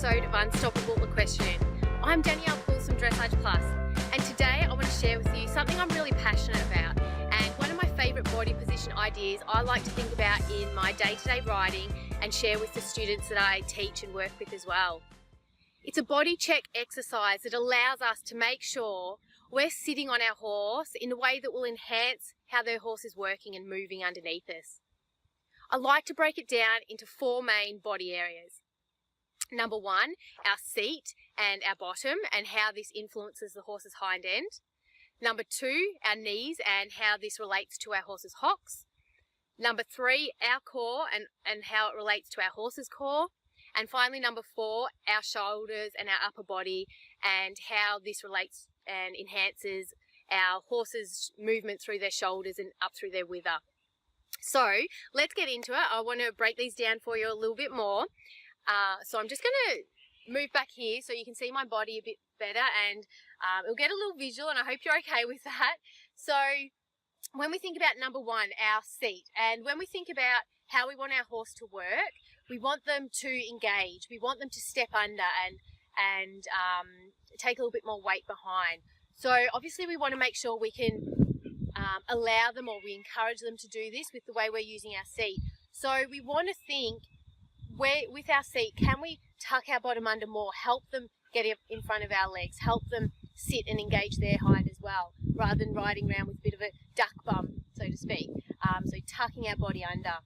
episode of Unstoppable Equestrian. I'm Danielle from Dressage Plus, and today I want to share with you something I'm really passionate about, and one of my favourite body position ideas I like to think about in my day-to-day riding and share with the students that I teach and work with as well. It's a body check exercise that allows us to make sure we're sitting on our horse in a way that will enhance how their horse is working and moving underneath us. I like to break it down into four main body areas. Number one, our seat and our bottom and how this influences the horse's hind end. Number two, our knees and how this relates to our horse's hocks. Number three, our core and how it relates to our horse's core. And finally, number four, our shoulders and our upper body and how this relates and enhances our horse's movement through their shoulders and up through their wither. So let's get into it. I want to break these down for you a little bit more. So I'm just going to move back here so you can see my body a bit better, and it'll get a little visual, and I hope you're okay with that. So when we think about number one, our seat, and when we think about how we want our horse to work, we want them to engage. We want them to step under and take a little bit more weight behind. So obviously we want to make sure we can allow them, or we encourage them to do this with the way we're using our seat. So we want to think, with our seat, can we tuck our bottom under more, help them get in front of our legs, help them sit and engage their hind as well, rather than riding around with a bit of a duck bum, so to speak. So tucking our body under.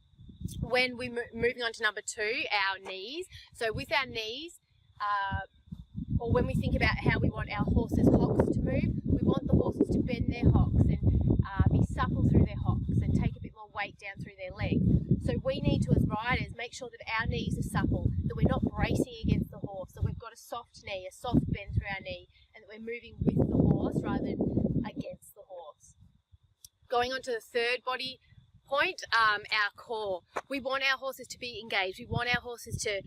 When we're moving on to number two, our knees. So with our knees, or when we think about how we want our horses' hocks to move, we want the horses to bend their hocks and be supple through their hocks and take a bit more weight down through their legs. So we need to, as riders, make sure that our knees are supple, that we're not bracing against the horse, that we've got a soft knee, a soft bend through our knee, and that we're moving with the horse rather than against the horse. Going on to the third body point, our core. We want our horses to be engaged. We want our horses to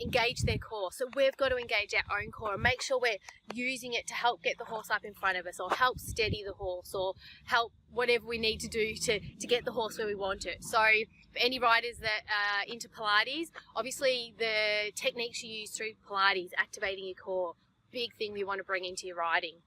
engage their core. So we've got to engage our own core and make sure we're using it to help get the horse up in front of us, or help steady the horse, or help whatever we need to do to get the horse where we want it. So for any riders that are into Pilates, obviously the techniques you use through Pilates, activating your core, big thing we want to bring into your riding.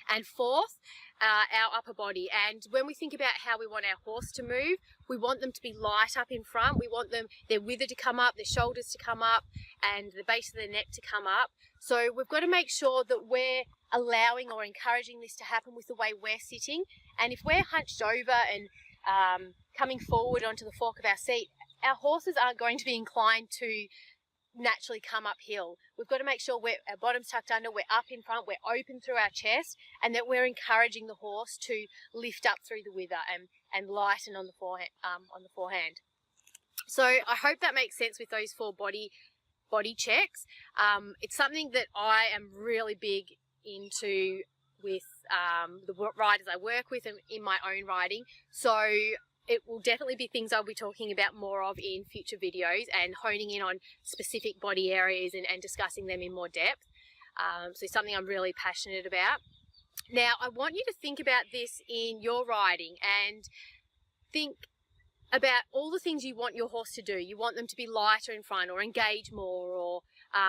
And fourth, our upper body. And when we think about how we want our horse to move, we want them to be light up in front. We want their wither to come up, their shoulders to come up, and the base of their neck to come up. So we've got to make sure that we're allowing or encouraging this to happen with the way we're sitting. And if we're hunched over and coming forward onto the fork of our seat, our horses aren't going to be inclined to naturally come uphill. We've got to make sure our bottom's tucked under, we're up in front, we're open through our chest, and that we're encouraging the horse to lift up through the wither and lighten on the forehand. So I hope that makes sense with those four body checks. It's something that I am really big into with the riders I work with and in my own riding. So it will definitely be things I'll be talking about more of in future videos, and honing in on specific body areas and discussing them in more depth. So something I'm really passionate about. Now, I want you to think about this in your riding and think about all the things you want your horse to do. You want them to be lighter in front, or engage more, or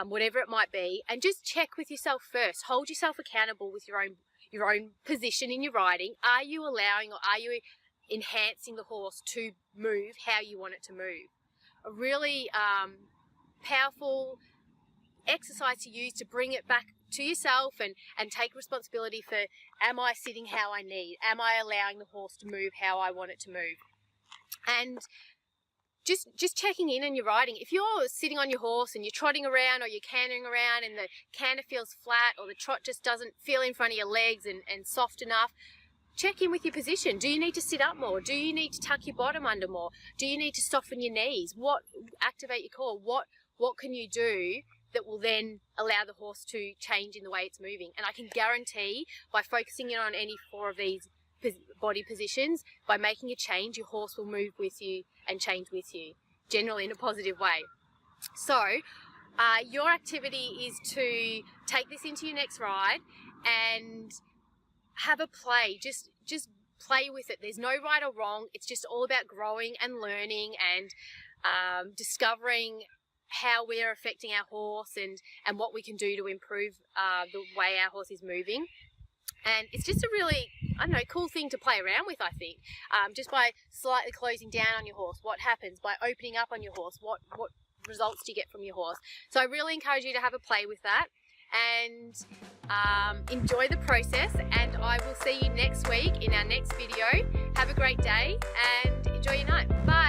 whatever it might be. And just check with yourself first. Hold yourself accountable with your own position in your riding. Are you allowing, or are you enhancing the horse to move how you want it to move? A really powerful exercise to use to bring it back to yourself and take responsibility for, am I sitting how I need? Am I allowing the horse to move how I want it to move? And just checking in on your riding. If you're sitting on your horse and you're trotting around, or you're cantering around and the canter feels flat, or the trot just doesn't feel in front of your legs and soft enough, check in with your position. Do you need to sit up more? Do you need to tuck your bottom under more? Do you need to soften your knees? Activate your core? What can you do that will then allow the horse to change in the way it's moving? And I can guarantee, by focusing in on any four of these body positions, by making a change, your horse will move with you and change with you, generally in a positive way. So your activity is to take this into your next ride and have a play. Just play with it. There's no right or wrong. It's just all about growing and learning and discovering how we're affecting our horse and what we can do to improve the way our horse is moving. And it's just a really, I don't know, cool thing to play around with, I think. Just by slightly closing down on your horse, what happens? By opening up on your horse, what results do you get from your horse? So I really encourage you to have a play with that and enjoy the process. And I will see you next week in our next video. Have a great day and enjoy your night. Bye.